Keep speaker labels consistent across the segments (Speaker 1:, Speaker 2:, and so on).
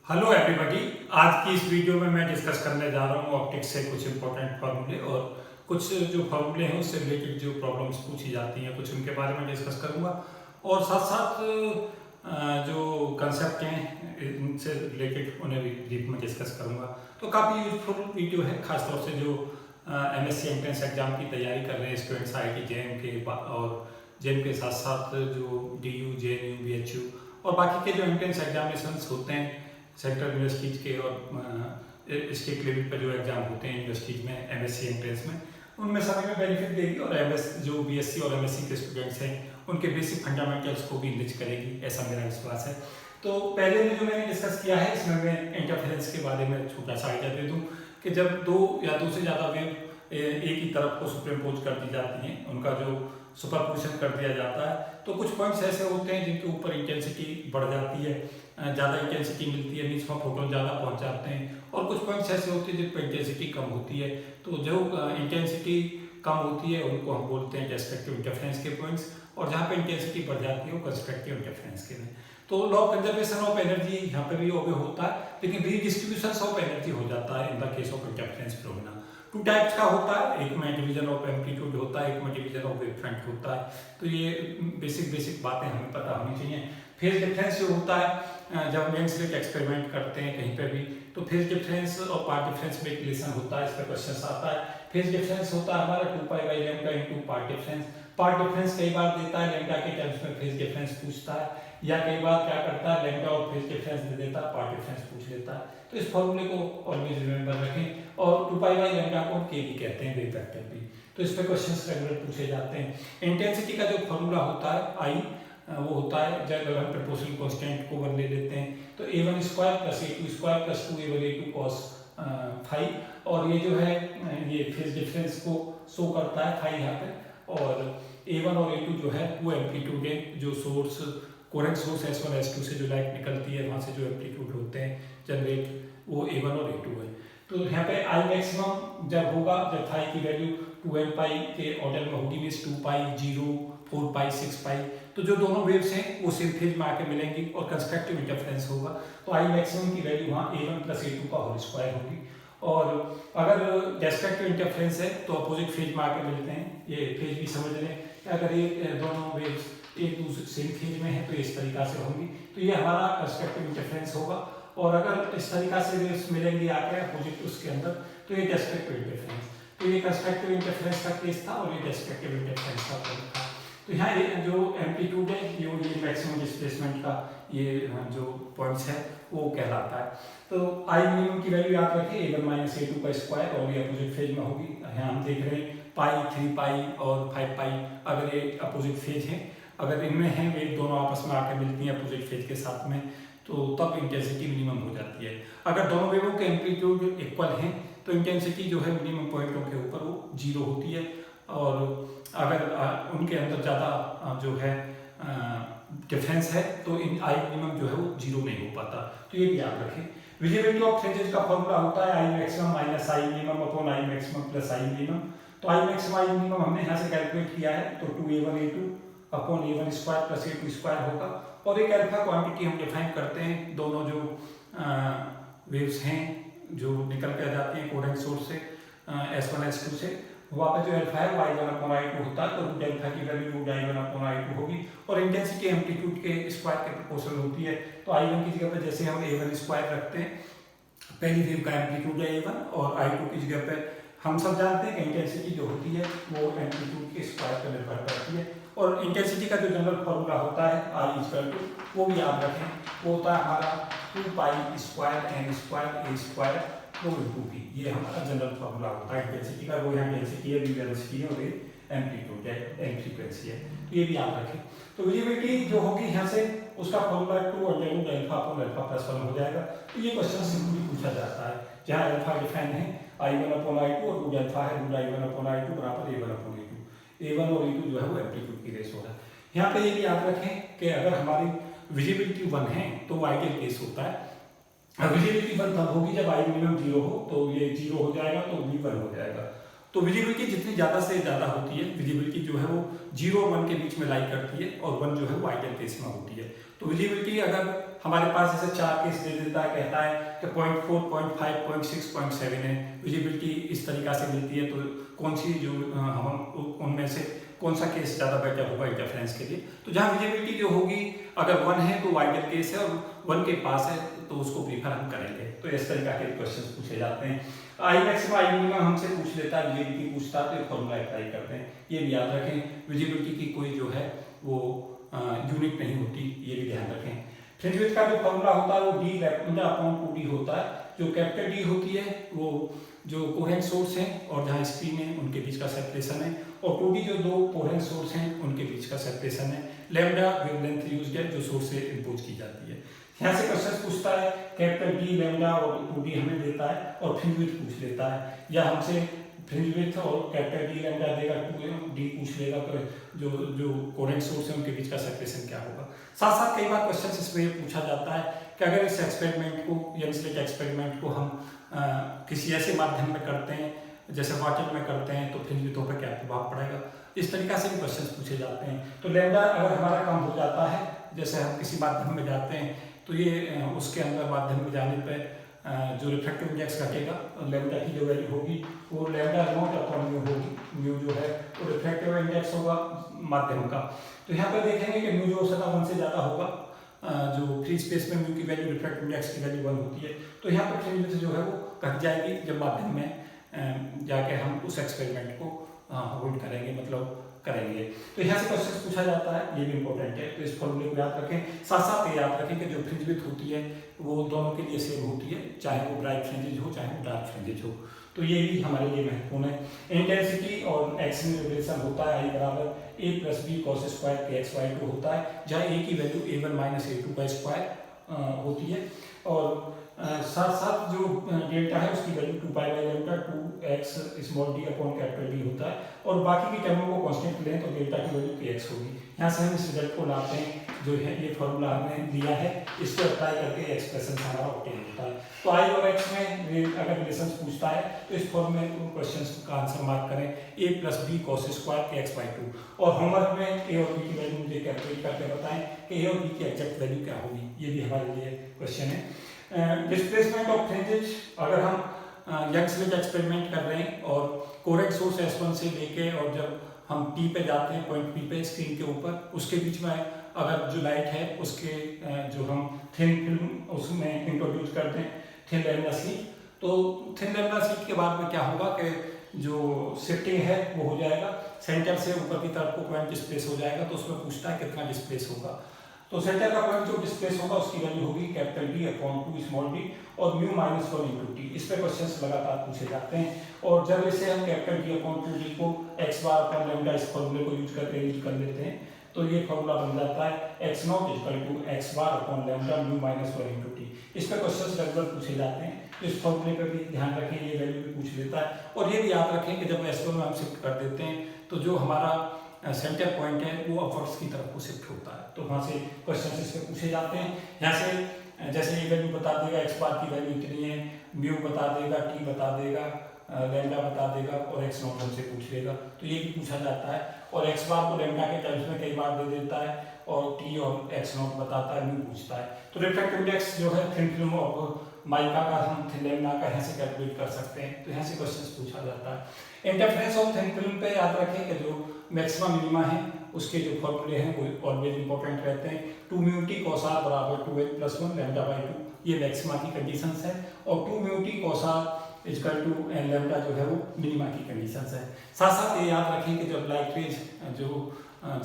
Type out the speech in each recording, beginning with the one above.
Speaker 1: Hello everybody. आज की इस वीडियो में मैं डिस्कस करने जा रहा हूँ ऑप्टिक्स से कुछ इंपॉर्टेंट फार्मूले और कुछ जो फार्मूले हैं उससे रिलेटेड जो प्रॉब्लम्स पूछी जाती हैं कुछ उनके बारे में डिस्कस करूँगा और साथ साथ जो कंसेप्ट हैं इनसे रिलेटेड उन्हें भी डीप में डिस्कस करूँगा। तो काफ़ी यूजफुल वीडियो है, खासतौर से जो MSc एंट्रेंस एग्जाम की तैयारी कर रहे हैं स्टूडेंट्स IIT JM के और JM के साथ साथ जो DU JNU BHU और बाकी के जो एंट्रेंस एग्जामिनेशंस होते हैं सेंट्रल यूनिवर्सिटीज़ के और स्टेट लेवल पर जो एग्ज़ाम होते हैं यूनिवर्सिटीज़ में MSc एंट्रेंस में, उनमें सभी में बेनिफिट देगी और जो BSc और MSc के स्टूडेंट्स हैं उनके बेसिक फंडामेंटल्स को भी इनरिच करेगी, ऐसा मेरा विश्वास है। तो पहले में जो मैंने डिस्कस किया है इसमें मैं इंटरफेरेंस के बारे में छोटा सा आइडिया दे दूँ कि जब दो या दो से ज़्यादा वेव एक ही तरफ को सुपरइम्पोज कर दी जाती हैं, उनका जो सुपरपोजिशन कर दिया जाता है, तो कुछ पॉइंट्स ऐसे होते हैं जिनके ऊपर इंटेंसिटी बढ़ जाती है, ज़्यादा इंटेंसिटी मिलती है, नीचे फोटोन ज़्यादा पहुंच जाते हैं और कुछ पॉइंट्स ऐसे होते हैं जिन पर इंटेंसिटी कम होती है। तो जो इंटेंसिटी कम होती है उनको हम बोलते हैं डेस्ट्रक्टिव इंटरफेरेंस के पॉइंट्स और जहाँ पे इंटेंसिटी बढ़ जाती है वो कंस्ट्रक्टिव इंटरफेरेंस के लिए। तो law of conservation of energy यहाँ पे भी ओबे होता है, लेकिन रीडिस्ट्रीब्यूशन ऑफ एनर्जी हो जाता है in the case of interference phenomena. Two types का होता है, एक में डिवीजन ऑफ एम्पलीट्यूड होता है, एक में डिवीजन ऑफ वेव फ्रंट होता है। तो ये बेसिक बातें हमें पता होनी चाहिए। फेज डिफरेंस जो होता है, जब हम लेंस रेट एक्सपेरिमेंट करते हैं कहीं पे भी, तो फेज डिफरेंस और पार्ट डिफरेंस में एक रिलेशन होता है, इस पर क्वेश्चन आता है। फेज डिफरेंस होता है हमारा 2π/λ into path difference. Path difference कई बार देता है लैम्डा के टर्म्स में फेज डिफरेंस पूछता है, या कई बार क्या करता है लैम्डा और फेज डिफरेंस दे देता है, पार्ट डिफरेंस पूछ लेता है। तो इस फॉर्मूले को ऑलवेज रिमेंबर रखें और 2π/λ को के भी कहते हैं, वेव वेक्टर भी। तो इस पे क्वेश्चंस रेगुलर पूछे जाते हैं। इंटेंसिटी का जो फॉर्मूला होता है आई, वो होता है जब अगर हम प्रोपोर्शनल कांस्टेंट को 1 ले लेते हैं तो a1 square plus a2 square plus 2a1 a2 cos phi, और ये जो है ये फेज डिफरेंस को शो करता है फाई यहाँ पे, और a1 और a2 जो है वो एम्पलीट्यूड है, जो source coherent source S1 S2 से जो लाइट निकलती है वहाँ से जो एम्पलीट्यूड होते हैं जनरेट, वो a1 और a2 है। तो यहाँ पे आई मैक्सिमम जब होगा जब फाई की वैल्यू 2n पाई के ऑर्डर में होगी, मीन्स 2π 0 4π 6π, तो जो दोनों वेव्स हैं वो सेम फेज में आके मिलेंगी और कंस्ट्रक्टिव इंटरफेरेंस होगा। तो आई मैक्सिमम की वैल्यू वहाँ a1 प्लस a2 का होल स्क्वायर होगी, और अगर डिस्ट्रक्टिव इंटरफेरेंस है तो अपोजिट फेज में आके मिलते हैं। ये फेज भी समझ लें, अगर ये दोनों वेव्स एक दूसरे सेम फेज में है तो इस तरीका से होंगी, तो ये हमारा कंस्ट्रक्टिव इंटरफेरेंस होगा। और अगर इस तरीका से वेव्स मिलेंगी आके अपोजिट उसके अंदर तो ये डिस्ट्रक्टिव इंटरफेरेंस। तो ये कंस्ट्रक्टिव इंटरफेरेंस का केस था और ये डिस्ट्रक्टिव इंटरफेरेंस का केस था। तो यहाँ जो एम्पलीट्यूड है ये मैक्सिमम डिस्प्लेसमेंट का ये जो पॉइंट्स है वो कहलाता है। तो आई मिनिमम की वैल्यू याद रखें a1 - a2 का स्क्वायर, और ये अपोजिट फेज में होगी। यहाँ हम देख रहे हैं पाई 3π और 5π, अगर ये अपोजिट फेज है, अगर इनमें हैं वे दोनों आपस में आकर मिलती हैं अपोजिट फेज के साथ में, तो तब इंटेंसिटी मिनिमम हो जाती है। अगर दोनों वेवों के एम्पलीट्यूड इक्वल हैं तो इंटेंसिटी जो है मिनिमम पॉइंटों के ऊपर वो 0 होती है, और अगर उनके अंदर ज़्यादा जो है डिफरेंस है तो इन आई मिनिमम जो है वो 0 नहीं हो पाता। तो ये भी याद रखें। विजिबिलिटी ऑफ फ्रिंजेस का फॉर्मूला होता है I maximum minus I minimum upon I maximum plus I minimum. तो आई मैक्सिमम आई मिनिमम हमने यहाँ से कैलकुलेट किया है, तो 2a1 a2 upon a1 square plus a2 square होगा, और एक अल्फा क्वांटिटी हम डिफाइन करते हैं। दोनों जो वेव्स हैं जो निकल के आ जाती हैं कोरेंट सोर्स से S1 S2 से, वहाँ पे जो अल्फा है वो I1/I2 होता है, तो रूट अल्फा की वैल्यू रूट I1/I2 होगी, और इंटेंसिटी एम्पलीट्यूड के स्क्वायर के प्रोपोर्शनल होती है। तो I1 की जगह पे जैसे हम a1 स्क्वायर रखते हैं, पहली वेव का एम्पलीट्यूड है a1, और I2 की जगह पे हम सब जानते हैं कि इंटेंसिटी जो होती है वो एम्पलीट्यूड के स्क्वायर पर निर्भर करती है। और इंटेंसिटी का जो जनरल फॉर्मूला होता है I वो भी याद रखें, वो होता है हमारा 2π square n square a square rho into b। ये हमारा जनरल फॉर्मूला होता है इंटेंसिटी का। वो यहाँ डेंसिटी है, वेलोसिटी है, और ये एम्पलीट्यूड है, एंड फ्रीक्वेंसी है, तो ये भी याद रखें। तो विजिबिलिटी जो होगी यहाँ से उसका फॉर्मूला 2√α/α+1 हो जाएगा। तो ये क्वेश्चन सिंपली पूछा जाता है, जहाँ अल्फा डिफाइन है I1/I2 और रूट अल्फा है रूट I1/I2 बराबर a1/a2। a1 और a2 जो है वो एम्पलीट्यूड की रेशो है। यहाँ पे ये भी याद रखें कि अगर हमारी विजिबिलिटी 1 है तो वो आइडियल केस होता है। विजिबिलिटी 1 तब होगी जब आई मिनिमम 0 हो, तो ये 0 हो जाएगा तो v 1 हो जाएगा, तो विजिबिलिटी जितनी ज़्यादा से ज़्यादा होती है, विजिबिलिटी जो है वो 0 और 1 के बीच में लाई करती है और 1 जो है वो आइडियल केस में होती है। तो विजिबिलिटी अगर हमारे पास जैसे 4 केस दे देता है, कहता है कि 0.4, 0.5, 0.6, 0.7 है, विजिबिलिटी इस तरीक़ा से मिलती है, तो कौन सी जो हम उनमें से कौन सा केस ज़्यादा बेटर होगा इंटरफ्रेंस के लिए। तो जहाँ विजिबिलिटी जो होगी अगर 1 है तो आइडियल केस है, और 1 के पास है तो उसको प्रीफर हम करेंगे। तो इस तरीक़ा के क्वेश्चन पूछे जाते हैं। आई मैक्सिमम आई मिनिमम हमसे पूछ लेता है, विजिबिलिटी पूछता है तो फॉर्मूला अप्लाई करते हैं। ये भी याद रखें, विजिबिलिटी की कोई जो है वो यूनिट नहीं होती, ये भी ध्यान रखें। फ्रिंज विड्थ का जो फॉर्मूला होता है वो d लैम्डा अपॉन 2d होता है। जो कैपिटल D होती है वो जो कोहेरेंट सोर्स हैं और जहाँ स्क्रीन है उनके बीच का सेपरेशन है, और 2d जो दो कोहेरेंट सोर्स हैं उनके बीच का सेपरेशन है। लैम्डा वेवलेंथ यूज्ड है जो सोर्स से इंपोज की जाती है। यहाँ से क्वेश्चन पूछता है कैपिटल D लैम्डा और 2d हमें देता है और फ्रिंज विड्थ पूछ लेता है, या हमसे फ्रिंज विड्थ और कैपिटल D लैम्डा देगा, 2d पूछ लेगा तो जो कोहेरेंट सोर्स है उनके बीच का सेपरेशन क्या होगा। साथ साथ कई बार क्वेश्चन इसमें ये पूछा जाता है कि अगर इस एक्सपेरिमेंट को यंग स्लिट एक्सपेरिमेंट को हम किसी ऐसे माध्यम में करते हैं जैसे वाटर में करते हैं तो फ्रिंज विड्थों पर क्या प्रभाव पड़ेगा, इस तरीका से भी क्वेश्चन पूछे जाते हैं। तो लैम्डा अगर हमारा कम हो जाता है, जैसे हम किसी माध्यम में जाते हैं तो ये उसके अंदर माध्यम में जाने पर जो रिफ्रैक्टिव इंडेक्स घटेगा, लैम्डा की जो वैल्यू होगी वो लैम्डा नॉट अपॉन म्यू होगी। म्यू जो है वो रिफ्रैक्टिव इंडेक्स होगा माध्यम का। तो यहाँ पर देखेंगे कि म्यू जो सतह 1 से ज़्यादा होगा, जो फ्री स्पेस में म्यू की वैल्यू रिफ्रैक्टिव इंडेक्स की वैल्यू 1 होती है, तो यहाँ पर फ्रिंज विड्थ जो है वो घट जाएगी जब माध्यम में जाके हम उस एक्सपेरिमेंट को होल्ड करेंगे, मतलब करेंगे। तो यहाँ से क्वेश्चन पूछा जाता है, ये भी इंपॉर्टेंट है, तो इस फॉर्मूले को याद रखें। साथ साथ ये याद रखें कि जो फ्रिंज विड्थ होती है वो दोनों के लिए सेम होती है, चाहे वो ब्राइट फ्रिंजेज हो चाहे वो डार्क फ्रिंजेज हो। तो ये भी हमारे लिए महत्वपूर्ण है। इंटेंसिटी और एक्स में रिलेशन होता है, आई बराबर a plus B cos square के एक्स बाई 2 होता है, जहाँ a की वैल्यू a1 माइनस a2 का स्क्वायर होती है, और साथ साथ जो डेल्टा है उसकी value 2 pi by lambda 2x small d upon capital D होता है, और बाकी की टर्मों को कांस्टेंट लें तो डेल्टा की वैल्यू kx होगी। यहाँ से हम इस रिजल्ट को लाते हैं, जो है ये फॉर्मूला हमने दिया है, इसको अप्लाई करके एक्सप्रेशन हमारा ऑब्टेन होता है। तो आई और एक्स में अगर रिलेशन पूछता है तो इस फॉर्म में क्वेश्चन का आंसर मार्क करें a plus B cos square के एक्स बाई 2, और होमवर्क में a और b की वैल्यू मुझे कैलकुलेट करके बताएं कि a और b की एग्जैक्ट वैल्यू क्या होगी, ये भी हमारे लिए क्वेश्चन है। डिस्प्लेसमेंट ऑफ फ्रिंजेज, अगर हम यंग स्लिट एक्सपेरिमेंट कर रहे हैं और कोहेरेंट सोर्स S1 से लेके और जब हम P पे जाते हैं, पॉइंट P पे स्क्रीन के ऊपर, उसके बीच में अगर जो लाइट है उसके जो हम थिन फिल्म उसमें इंट्रोड्यूस करते हैं थिन लैम्डा स्लिट, तो थिन लैम्डा स्लिट के बाद में क्या होगा कि जो शिफ्टिंग है वो हो जाएगा, सेंटर से ऊपर की तरफ को पॉइंट डिस्प्लेस हो जाएगा, तो उसमें पूछता है कितना डिस्प्लेस होगा। तो सेंटर का पॉइंट जो डिस्प्लेस होगा उसकी वैल्यू होगी capital D upon 2 small d और म्यू माइनस 1 इंटू t। इस पे क्वेश्चंस लगातार पूछे जाते हैं, और जब इसे हम कैपिटल D अपॉन 2d को x बार अपॉन लैम्डा इस फॉर्मूले को यूज करके यूज कर लेते हैं, तो ये फॉर्मूला बन जाता है x not equal to x bar upon lambda mu minus 1 into t। इस पे क्वेश्चंस रेगुलर पूछे जाते हैं, तो इस फॉर्मूले पर भी ध्यान रखें, ये वैल्यू भी पूछ लेता है। और ये भी याद रखें कि जब S1 में हम शिफ्ट कर देते हैं तो जो हमारा सेंटर पॉइंट है वो अपवर्ड्स की तरफ को शिफ्ट होता है, तो वहाँ से क्वेश्चन इस पे पूछे जाते हैं। यहाँ से जैसे ये वैल्यू बता देगा x बार की वैल्यू इतनी है, म्यू बता देगा, t बता देगा, लैम्डा बता देगा, और x नॉट हमसे पूछ लेगा, तो ये भी पूछा जाता है। और x बार को लैम्डा के टर्म्स में कई बार दे देता है, और t और x नॉट बताता है, म्यू पूछता है। तो रिफ्रैक्टिव इंडेक्स जो है थिन फिल्म ऑफ माइका का हम थिन लैम्डा का यहाँ से कैलकुलेट कर सकते हैं, तो यहाँ से क्वेश्चन पूछा जाता है। इंटरफेरेंस ऑफ थिन फिल्म पे याद रखें कि जो मैक्सिमम मिनिमा है उसके जो फॉर्मूले हैं वो ऑलवेज इंपॉर्टेंट रहते हैं। 2 म्यू टी कॉस आर बराबर 2h प्लस 1 लैम्डा बाई 2, ये मैक्सिमा की कंडीशंस है, और 2 mu T cos R equal to N lambda जो है वो मिनिमा की कंडीशंस है। साथ साथ ये याद रखें कि जब लाइट रेज जो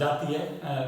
Speaker 1: जाती है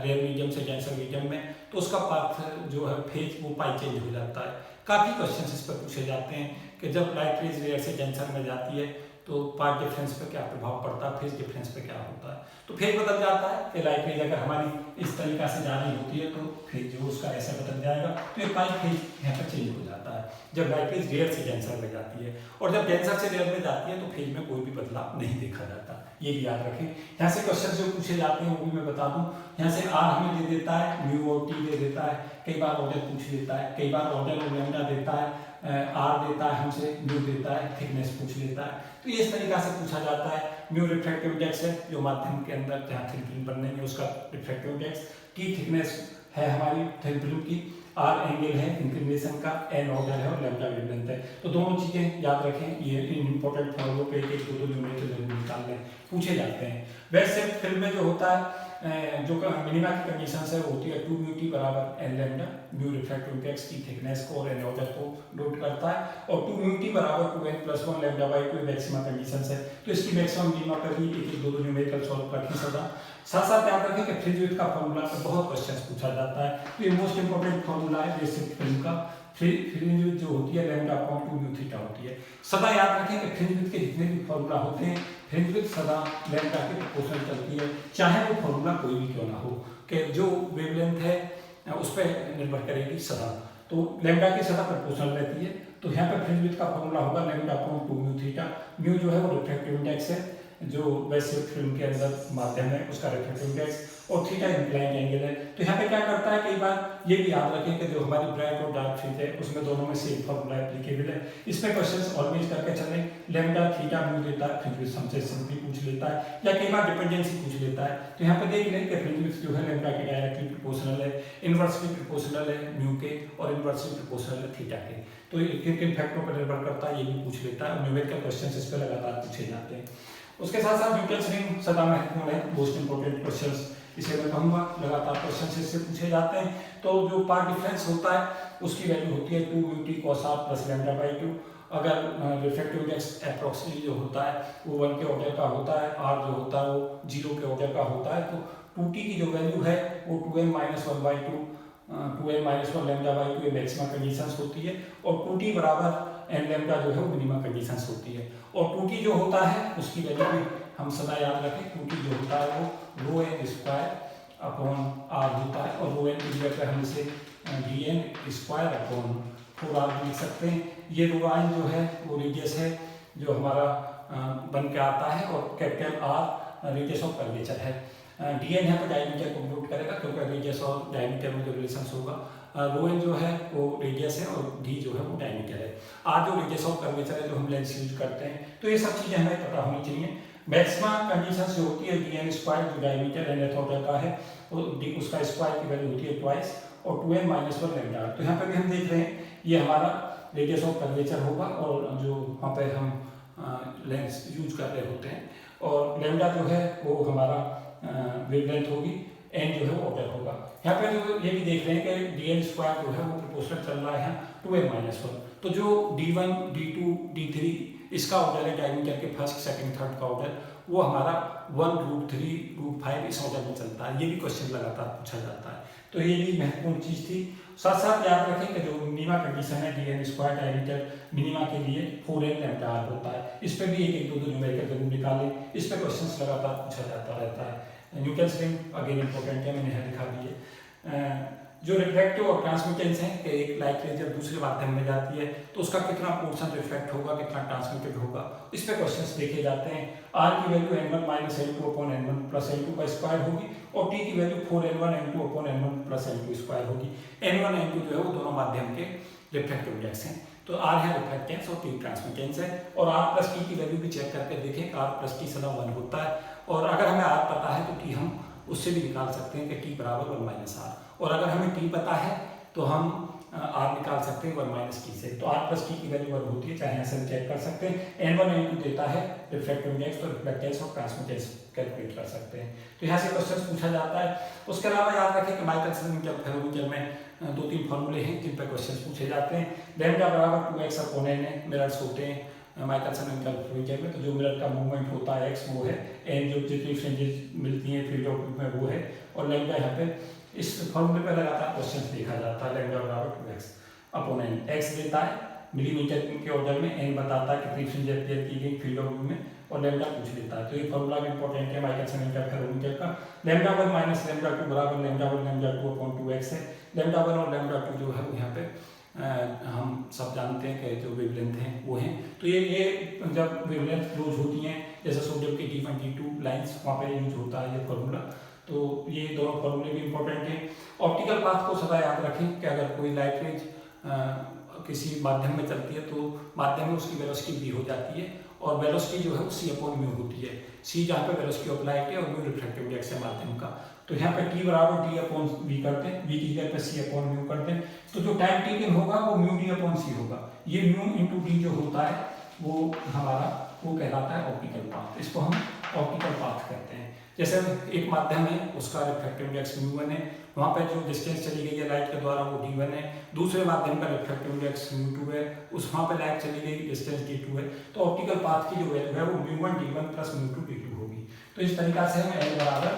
Speaker 1: रेयर मीडियम से डेंसर मीडियम में, तो उसका पाथ जो है फेज वो पाई चेंज हो जाता है। काफ़ी क्वेश्चन इस पर पूछे जाते हैं कि जब लाइट रेज रेयर से डेंसर में जाती है तो पाथ डिफरेंस पर क्या प्रभाव पड़ता है, फेज डिफरेंस पे क्या होता है। तो फेज बदल जाता है कि लाइट रेज अगर हमारी इस तरीका से जा रही होती है तो फेज जो उसका ऐसा बदल जाएगा, तो ये पाई फेज यहाँ पर चेंज हो जाता है जब लाइट रेज रेयर से डेंसर में जाती है, और जब डेंसर से रेयर में जाती है तो फेज में कोई भी बदलाव नहीं देखा जाता, ये भी याद रखें। यहाँ से क्वेश्चन जो पूछे जाते हैं वो भी मैं बता दूँ। यहाँ से आर हमें दे देता है, म्यू और टी दे देता है, कई बार ऑर्डर पूछ लेता है, कई बार ऑर्डर और लैम्डा देता है, आर देता है हमसे, म्यू देता है, थिकनेस पूछ लेता है। तो ये इस तरीका से पूछा जाता है। म्यू रिफ्रैक्टिव इंडेक्स है जो माध्यम के अंदर जहाँ थिन फिल्म बनेंगे उसका रिफ्रैक्टिव इंडेक्स, टी थिकनेस है हमारी थिन फिल्म की, आर एंगल है इंक्लिनेशन का, एन ऑर्डर है और लैम्डा वेवलेंथ है। तो दोनों चीजें याद रखें, ये इंपॉर्टेंट फॉर्मूलों पे एक दो न्यूमेरिकल जरूर निकाल लें, पूछे जाते हैं। वैसे फिल्म में जो होता है जो मिनिमा की कंडीशंस है वो होती है 2 म्यू टी बराबर N lambda, mu refractive index की थिकनेस को और एन ऑर्डर को नोट करता है, और 2 म्यू टी बराबर 2n + 1 lambda by 2 maximum conditions है। तो इसकी मैक्सिमम मिनिमा पर भी एक दो न्यूमेरिकल सॉल्व करके सदा साथ साथ याद रखें कि फ्रिंज विड्थ का फॉर्मूला पे बहुत क्वेश्चंस पूछा जाता है। तो ये मोस्ट इंपोर्टेंट फॉर्मूला है बेसिक फिल्म का। फ्रिंज विड्थ जो होती है लैम्डा अपॉन 2 म्यू थीटा होती है। सदा याद रखें कि फ्रिंज विड्थ के जितने भी फॉर्मूला होते हैं फ्रिंज विड्थ सदा लैम्डा के प्रोपोर्शनल चलती है, चाहे वो फॉर्मूला कोई भी क्यों ना हो, कि जो वेवलेंथ है उस पर निर्भर करेगी सदा। तो लैम्डा की सदा प्रोपोर्शनल रहती है। तो यहाँ पर फ्रिंज विड्थ का फॉर्मूला होगा lambda upon 2 mu theta. Mu जो है वो रिफ्रैक्टिव इंडेक्स है जो वैसे फिल्म के अंदर माध्यम है उसका रिफ्रैक्टिव इंडेक्स, और थीटा इंक्लाइंड एंगल है। तो यहाँ पे क्या करता है, कई बार ये भी याद रखें कि जो हमारी ब्राइट और डार्क फ्रिंज है उसमें दोनों में सेम फॉर्मूला एप्लीकेबल है। इस पे क्वेश्चंस ऑलवेज करके चलें, लैम्डा थीटा म्यू देता है, फ्रिंज विड्थ हमसे सिंपली पूछ लेता है या कई बार डिपेंडेंसी पूछ लेता है। तो यहाँ पे देख लें कि फ्रिंज विड्थ जो है लैम्डा के डायरेक्टली प्रोपोर्शनल है, इनवर्सली प्रोपोर्शनल है म्यू के, और इनवर्सली प्रोपोर्शनल है थीटा के। तो ये किन किन फैक्टरों पर निर्भर करता है ये भी पूछ लेता है। न्यूमेरिकल क्वेश्चंस इस पे लगातार पूछे जाते हैं। उसके साथ साथ न्यूटन्स रिंग सदा महत्वपूर्ण है, मोस्ट इंपोर्टेंट क्वेश्चंस इसे मैं कहूँगा, लगातार क्वेश्चंस इससे पूछे जाते हैं। तो जो पार्ट डिफरेंस होता है उसकी वैल्यू होती है 2 mu T cos r plus lambda by 2। अगर रिफ्रैक्टिव इंडेक्स अप्रॉक्सिमेटली जो होता है वो 1 के ऑर्डर का होता है, r जो होता है वो 0 के ऑर्डर का होता है, तो 2t की जो वैल्यू है वो 2m - 1/2 2m - 1 lambda by 2 maximum conditions होती है, और 2t बराबर n लैम्डा जो है वो मिनिमम कंडीशंस होती है। और 2t जो होता है उसकी वैल्यू भी हम सदा याद रखें, 2t जो होता है वो रो एन स्क्वायर अपॉन r होता है, और रो एन की जगह पर हम इसे dn स्क्वायर अपॉन 4r लिख सकते हैं। ये रो n जो है वो रेडियस है जो हमारा बन के आता है, और capital R radius of curvature है। dn यहाँ पर डायमीटर को नोट करेगा क्योंकि रेडियस और डायमीटर में जो रिलेशंस होगा। रो एन जो है वो रेडियस है और डी जो है वो डायमीटर है, आर जो रेडियस ऑफ कर्वेचर है जो हम लेंस यूज करते हैं। तो ये सब चीजें हमें पता होनी चाहिए। मैक्सिमम कंडीशंस जो होती है dn स्क्वायर जो डायमीटर nth ऑर्डर का है वो डी उसका स्क्वायर की वैल्यू होती है ट्वाइस, और 2m - 1 लैम्डा। तो यहाँ पे भी हम देख रहे हैं ये हमारा रेडियस ऑफ कर्वेचर होगा, और जो वहाँ पे हम लेंस यूज कर रहे होते हैं, और लैम्डा जो है वो हमारा वेवलेंथ होगी, एन जो है वो ऑर्डर होगा। यहाँ पे जो ये भी देख रहे हैं कि dn स्क्वायर जो है वो प्रोपोर्शनल चल रहा है 2m - 1। तो जो d1 d2 d3 इसका ऑर्डर है डायमीटर के फर्स्ट सेकंड थर्ड का ऑर्डर, वो हमारा 1√3√5 इस ऑर्डर में चलता है। ये भी क्वेश्चन लगातार पूछा जाता है। तो ये भी महत्वपूर्ण चीज थी। साथ साथ याद रखें कि जो मिनिमा कंडीशन है dn स्क्वायर डायमीटर मिनिमा के लिए 4n लैम्डा r होता है। इस पे भी एक दो न्यूमेरिकल जरूर निकालें, इस पे क्वेश्चंस लगातार पूछा जाता रहता है। न्यूटन्स रिंग अगेन इंपॉर्टेंट है, मैंने यहाँ लिखा दिए। जो रिफ्रैक्टिव और ट्रांसमिटेंस है कि एक लाइट रे जब दूसरे माध्यम में जाती है तो उसका कितना पोर्शन रिफ्लेक्ट होगा, कितना ट्रांसमिटेड होगा, इस पे क्वेश्चंस देखे जाते हैं। r की value n1 - n2 upon n1 plus n2 का स्क्वायर होगी, और t की value 4n1 n2 upon n1 plus n2 square होगी। n1 n2 जो है वो दोनों माध्यम के रिफ्रैक्टिव इंडेक्स हैं। तो r है रिफ्रैक्टेंस और t ट्रांसमिटेंस है, और r प्लस t की वैल्यू भी चेक करके देखें, r प्लस t सदा 1 होता है, और अगर हमें r पता है तो t हम उससे भी निकाल सकते हैं कि t बराबर 1 - r, और अगर हमें t पता है तो हम r निकाल सकते हैं 1 - t से। तो r प्लस t की वैल्यू 1 होती है, चाहे ऐसे हम चेक कर सकते हैं। n1 n2 देता है रिफ्रैक्टिव इंडेक्स, तो रिफ्लेक्टेंस और ट्रांसमिटेंस कैलकुलेट कर सकते हैं। तो यहाँ से क्वेश्चन पूछा जाता है। उसके अलावा याद रखें कि माइकलसन इंटरफेरोमीटर में 2-3 फॉर्मूले हैं जिन पर क्वेश्चन पूछे जाते हैं। लैम्डा बराबर 2x अपॉन n है, मिरर्स होते हैं माइकलसन इंटरफेरोमीटर में, तो जो मिरर का मूवमेंट होता है x वो है, n जो जितनी फ्रिंजेस मिलती हैं फील्ड ऑफ व्यू में वो है, और लैम्डा यहाँ पे इस फॉर्मूले पर लगातार क्वेश्चन देखा जाता है। लैम्डा बराबर 2x अपॉन n, x देता है मिलीमीटर के ऑर्डर में, n बताता है कितनी फ्रिंज अपेयर की गई फील्ड ऑफ व्यू में, और लैम्डा पूछ लेता है। तो ये फॉर्मूला भी इंपॉर्टेंट है माइकलसन इंटरफेरोमीटर का। लैम्डा 1 माइनस लैम्डा 2 बराबर लैम्डा 1 लैम्डा 2 अपॉन 2x है। लैम्डा 1 और लैम्डा 2 जो है यहाँ पे हम सब जानते हैं कि जो वेवलेंथ हैं वो हैं। तो ये जब वेवलेंथ क्लोज होती हैं, जैसे सोडियम के D1 D2 लाइंस, वहाँ पे यूज होता है ये फॉर्मूला। तो ये दोनों फॉर्मूले भी इंपॉर्टेंट हैं। ऑप्टिकल पाथ को सदा याद रखें कि अगर कोई लाइट रेज किसी माध्यम में चलती है तो माध्यम में उसकी वेलोसिटी v हो जाती है और वेलोसिटी जो है वो c/μ होती है। c जहाँ पे वेलोसिटी अप्लाई किया और μ रिफ्रैक्टिव इंडेक्स है माध्यम का। तो यहाँ पे t बराबर d/v करते हैं, v की जगह पे c/μ करते हैं। तो जो टाइम टेकन होगा वो μd/c होगा। ये μ इंटू d जो होता है वो हमारा वो कहलाता है ऑप्टिकल पाथ। इसको हम ऑप्टिकल पाथ कहते हैं। जैसे एक माध्यम है उसका रिफ्रैक्टिव इंडेक्स μ1 है, वहाँ पे जो डिस्टेंस चली गई है लाइट के द्वारा वो d1 है। दूसरे माध्यम का रिफ्रैक्टिव इंडेक्स μ2 है, उस वहाँ पे लाइट चली गई डिस्टेंस d2 है। तो ऑप्टिकल पाथ की जो वैल्यू है वो μ1 d1 प्लस μ2 d2 होगी। तो इस तरीका से हम L बराबर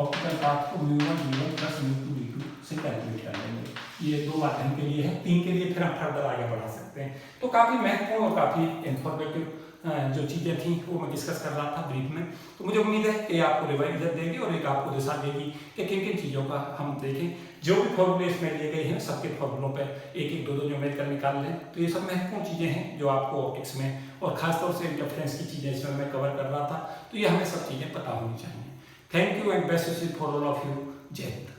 Speaker 1: ऑप्टिकल पाथ को μ1 d1 प्लस μ2 d2 से कैलकुलेट कर लेंगे। ये दो माध्यम के लिए है, 3 के लिए फिर हम फर्दर आगे बढ़ा सकते हैं। तो काफ़ी महत्वपूर्ण और काफ़ी इंफॉर्मेटिव जो चीज़ें थी वो मैं डिस्कस कर रहा था ब्रीफ में। तो मुझे उम्मीद है कि आपको रिवाइजन देगी और एक आपको दिशा देगी कि किन किन चीज़ों का हम देखें। जो भी फॉर्मूले इसमें लिए गए हैं सबके फॉर्मूलों पे एक एक दो जो मिलकर निकाल लें। तो ये सब महत्वपूर्ण चीज़ें हैं जो आपको ऑप्टिक्स में और खासतौर से इंटरफेरेंस की चीज़ें इसमें मैं कवर कर रहा था। तो ये हमें सब चीज़ें पता होनी चाहिए। Thank you and best wishes for all of you. जय हिंद।